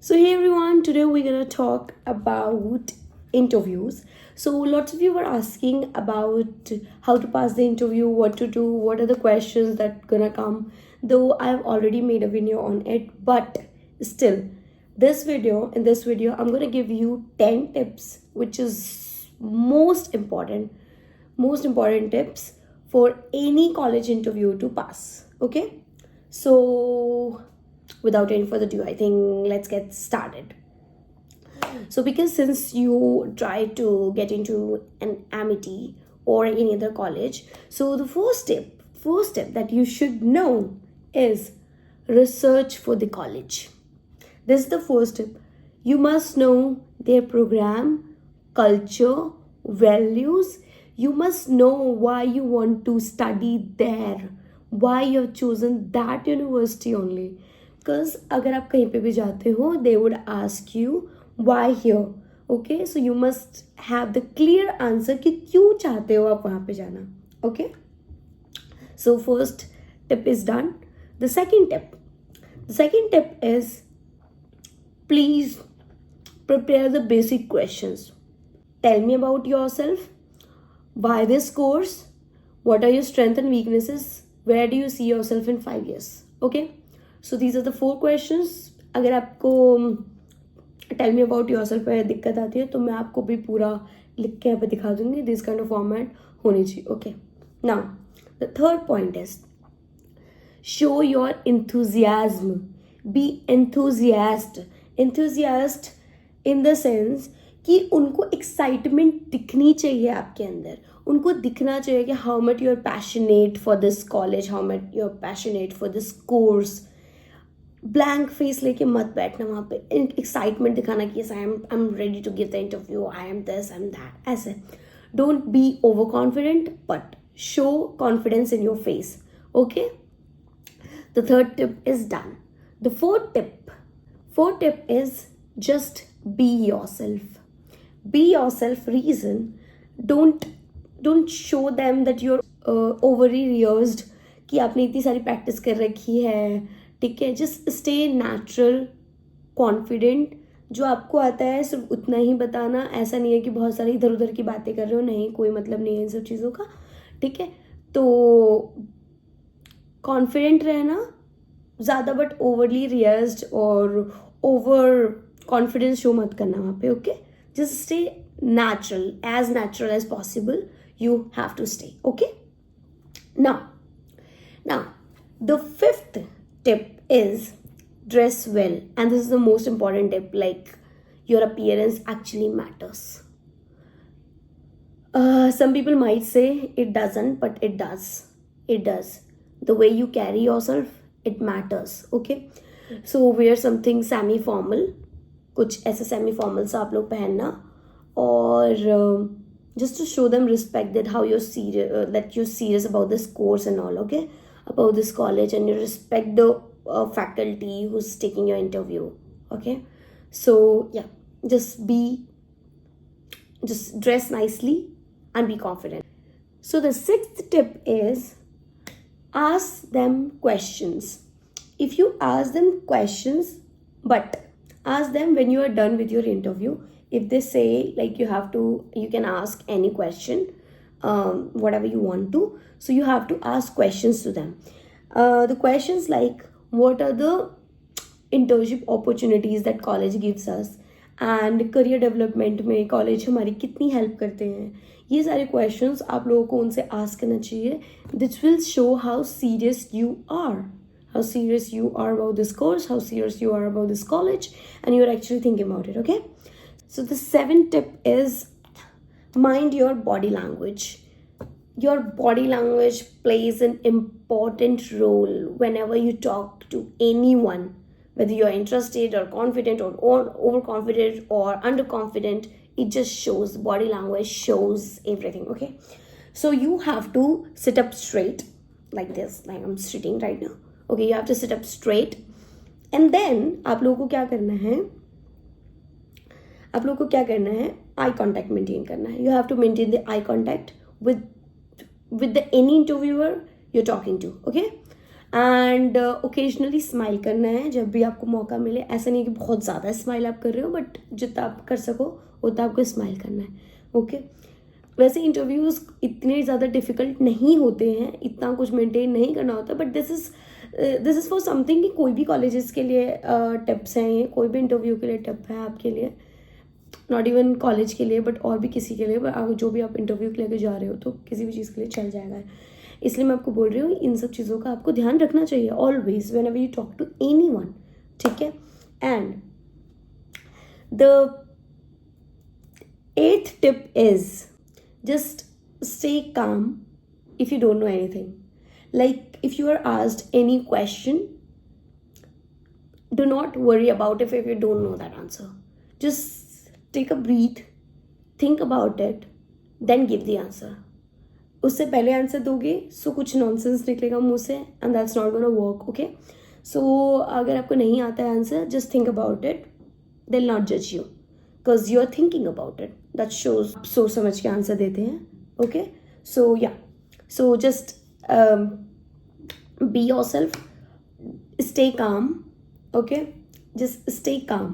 So, hey everyone, today we're gonna talk about interviews. So, lots of you were asking about how to pass the interview, what to do, what are the questions that gonna come. Though I've already made a video on it, but still, in this video, I'm gonna give you 10 tips, which is most important tips for any college interview to pass. Okay, so without any further ado, I think let's get started. So, because since you try to get into an amity or any other college, so the first step that you should know is research for the college. This is the first step. You must know their program, culture, values. You must know why you want to study there, why you have chosen that university only. Because अगर आप कहीं पे भी जाते हो, they would ask you why here. Okay, so you must have the clear answer कि क्यों चाहते हो आप वहाँ पे जाना. Okay, so first tip is done. The second tip is, please prepare the basic questions. Tell me about yourself. Why this course? What are your strengths and weaknesses? Where do you see yourself in 5 years? Okay. So these are the 4 questions. अगर आपको tell me about yourself में दिक्कत आती है तो मैं आपको भी पूरा लिख के यहाँ पे दिखा दूंगी. This kind of format होनी चाहिए. Okay. Now the third point is, show your enthusiasm. Be enthusiast in the sense कि उनको एक्साइटमेंट दिखनी चाहिए आपके अंदर. उनको दिखना चाहिए कि how much you are passionate for this college, how much you are passionate for this course. Blank face लेके मत बैठना वहाँ पे. एक्साइटमेंट दिखाना कि I am ready to give the interview, I am this, I am that. ऐसे don't be over confident but show confidence in your face. Okay, the third tip is done. The fourth tip is just be yourself. Be yourself. Reason, don't show them that you're overly rehearsed कि आपने इतनी सारी practice कर रखी है. ठीक है, just stay natural, confident. जो आपको आता है सिर्फ उतना ही बताना. ऐसा नहीं है कि बहुत सारी इधर उधर की बातें कर रहे हो. नहीं, कोई मतलब नहीं है इन सब चीज़ों का. ठीक है, तो कॉन्फिडेंट रहना ज़्यादा, बट ओवरली रियर्स्ड और ओवर कॉन्फिडेंस शो मत करना वहाँ पे. Okay, just stay natural as possible. You have to stay. Okay, now the fifth tip is dress well, and this is the most important tip. Like, your appearance actually matters. Some people might say it doesn't, but it does. The way you carry yourself, it matters. Okay, so wear something semi formal. कुछ ऐसे semi formal सा आप लोग पहनना, और just to show them respect that how you're serious, that you're serious about this course and all. Okay, about this college, and you respect the faculty who's taking your interview. Okay, so yeah, just dress nicely and be confident. So the sixth tip is, ask them questions. If you ask them questions, but ask them when you are done with your interview. If they say like you can ask any question, whatever you want to. So you have to ask questions to them. The questions like, what are the internship opportunities that college gives us, and career development में college हमारी कितनी help करते हैं. ये सारे questions आप लोगों को उनसे ask करना चाहिए. This will show how serious you are. How serious you are about this course, how serious you are about this college, and you're actually thinking about it. Okay, so the seventh tip is, mind your body language. Your body language plays an important role whenever you talk to anyone, whether you're interested or confident or overconfident or underconfident. It just shows. Body language shows everything. Okay, so you have to sit up straight like this, like I'm sitting right now. Okay, you have to sit up straight, and then आप लोगों को क्या करना है, eye contact maintain करना है. You have to maintain the eye contact with the any interviewer you're talking to. Okay, and occasionally smile करना है जब भी आपको मौका मिले. ऐसा नहीं कि बहुत ज़्यादा स्माइल आप कर रहे हो, बट जितना आप कर सको उतना आपको स्माइल करना है. ओके. वैसे इंटरव्यूज़ इतने ज़्यादा डिफ़िकल्ट नहीं होते हैं, इतना कुछ मेंटेन नहीं करना होता, but this is for something कि कोई भी कॉलेजेस के लिए टिप्स हैं ये, कोई भी इंटरव्यू के लिए टिप है आपके लिए, नॉट इवन कॉलेज के लिए बट और भी किसी के लिए, जो भी आप इंटरव्यू के लेके जा रहे हो तो किसी भी चीज़ के लिए चल जाएगा. इसलिए मैं आपको बोल रही हूँ इन सब चीज़ों का आपको ध्यान रखना चाहिए always whenever you talk to anyone. ठीक है. And the 8th tip is just stay calm if you don't know anything. Like if you are asked any question, do not worry about if you don't know that answer. Just take a breath, think about it, then give the answer. उससे पहले answer दोगे सो कुछ nonsense निकलेगा मुंह से and that's not gonna work. Okay. So अगर आपको नहीं आता है answer, just think about it, they will not जज you because you are thinking about it. That shows आप सोच समझ के आंसर देते हैं. ओके. सो या, so just be your self, stay calm. Okay. Just stay calm,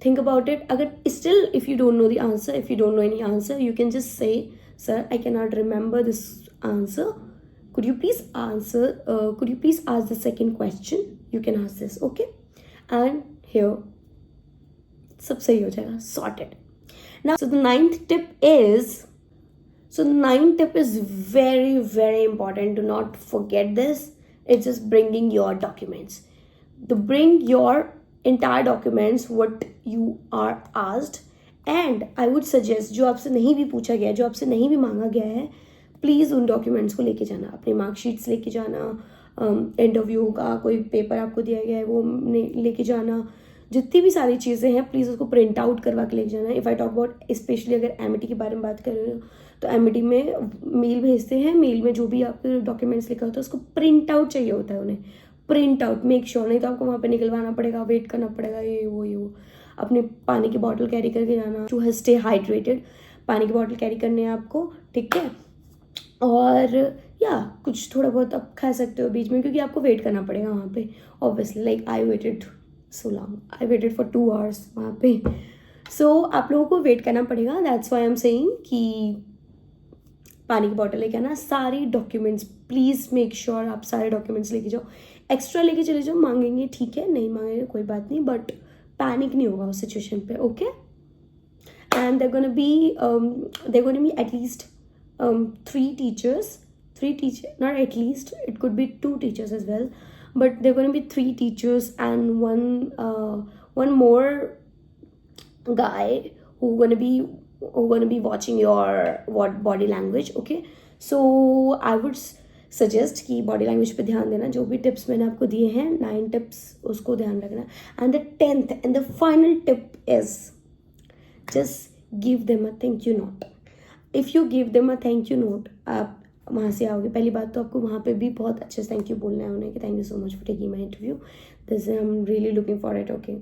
think about it. Agar still if you don't know the answer, if you don't know any answer, you can just say, sir, I cannot remember this answer, could you please ask the second question. You can ask this. Okay. And here sab sahi ho jayega, sorted. Now so the ninth tip is very very important. Do not forget this. It's just bringing your documents. Bring your entire documents what you are asked. And I would suggest जो आपसे नहीं भी पूछा गया, जो आपसे नहीं भी मांगा गया है, प्लीज़ उन डॉक्यूमेंट्स को लेके जाना. अपने मार्कशीट्स लेके जाना, इंटरव्यू का कोई पेपर आपको दिया गया है वो लेके जाना. जितनी भी सारी चीज़ें हैं प्लीज़ उसको प्रिंट आउट करवा के लेके जाना. If I talk about specially अगर एमिटी के बारे में बात कर रहे हो तो एमिटी में मेल भेजते हैं. मेल में जो भी आपके डॉक्यूमेंट्स लिखा होता है उसको प्रिंट आउट चाहिए होता है उन्हें. प्रिंट आउट मेक श्योर, नहीं तो आपको वहाँ पे निकलवाना पड़ेगा, वेट करना पड़ेगा, ये वो. अपने पानी की बॉटल कैरी करके जाना टू स्टे हाइड्रेटेड. पानी की बॉटल कैरी करने हैं आपको. ठीक है. और या कुछ थोड़ा बहुत आप खा सकते हो बीच में, क्योंकि आपको वेट करना पड़ेगा वहाँ पे obviously. Like I waited so long, I waited for 2 hours वहाँ पे. सो आप लोगों को वेट करना पड़ेगा. That's why I am saying कि पानी की बॉटल लेके आना, सारी डॉक्यूमेंट्स प्लीज़ मेक श्योर आप सारे डॉक्यूमेंट्स लेके जाओ. एक्स्ट्रा लेके चले जाओ, मांगेंगे ठीक है, नहीं मांगेंगे कोई बात नहीं, बट पैनिक नहीं होगा उस सिचुएशन पे. Okay. And there gonna be at least 3 teachers, not at least, it could be 2 teachers as well, but there are going to be 3 teachers and one more guy who going to be watching your body language. Okay. So I would suggest कि body language पे ध्यान देना. जो भी tips मैंने आपको दिए हैं 9 टिप्स, उसको ध्यान रखना. And the 10th and the final tip is just give them a thank you note. If you give them a thank you note, आप वहाँ से आओगे, पहली बात तो आपको वहाँ पे भी बहुत अच्छे से थैंक यू बोलना है उन्हें कि thank you so much for taking my interview, this I am really looking for it. Okay.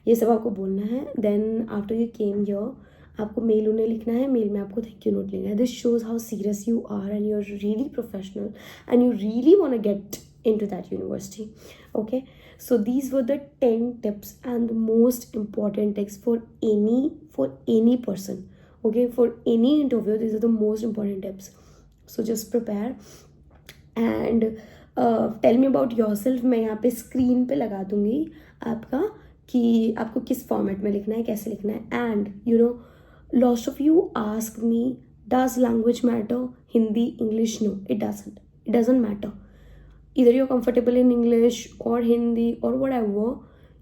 ये सब आपको बोलना है. Then after you came here आपको मेल उन्हें लिखना है. मेल में आपको थैंक यू नोट लिखना है. This shows how serious you are and you are really professional and you really want to get into that university. Okay. So these were the 10 tips and the most important tips for any person. Okay. For any interview, these are the most important tips. So just prepare and tell me about yourself. मैं यहाँ पे screen पे लगा दूंगी आपका कि आपको किस फॉर्मेट में लिखना है, कैसे लिखना है. And you know, lots of you ask me, does language matter? Hindi, English? No, it doesn't matter. Either you're comfortable in English or Hindi or whatever,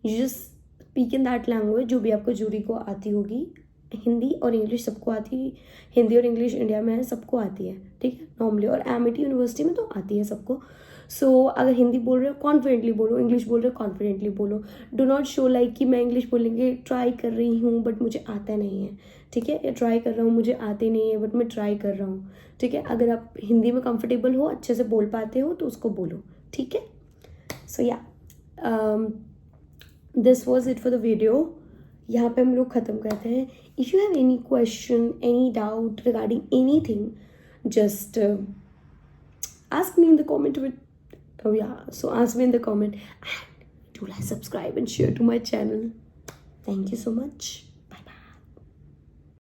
you just speak in that language जो भी आपको jury को आती होगी. हिंदी और English सबको आती है. हिंदी और इंग्लिश इंडिया में है, सबको आती है. ठीक है, नॉर्मली. और एमिटी यूनिवर्सिटी में तो आती है सबको. सो अगर हिंदी बोल रहे हो कॉन्फिडेंटली बोलो, इंग्लिश बोल रहे हो कॉन्फिडेंटली बोलो. डो नॉट शो लाइक कि मैं इंग्लिश बोलेंगे ट्राई कर रही हूँ बट मुझे आता नहीं है. ठीक है, या ट्राई कर रहा हूँ मुझे आते नहीं है बट मैं ट्राई कर रहा हूँ. ठीक है. अगर आप हिंदी में कंफर्टेबल हो, अच्छे से बोल पाते हो तो उसको बोलो. ठीक है. सो या this was it for the video. यहाँ पे हम लोग ख़त्म करते हैं. If you have any question, any doubt regarding any thing, just ask me in the comment Oh yeah, so ask me in the comment, and do like, subscribe and share to my channel. Thank you so much.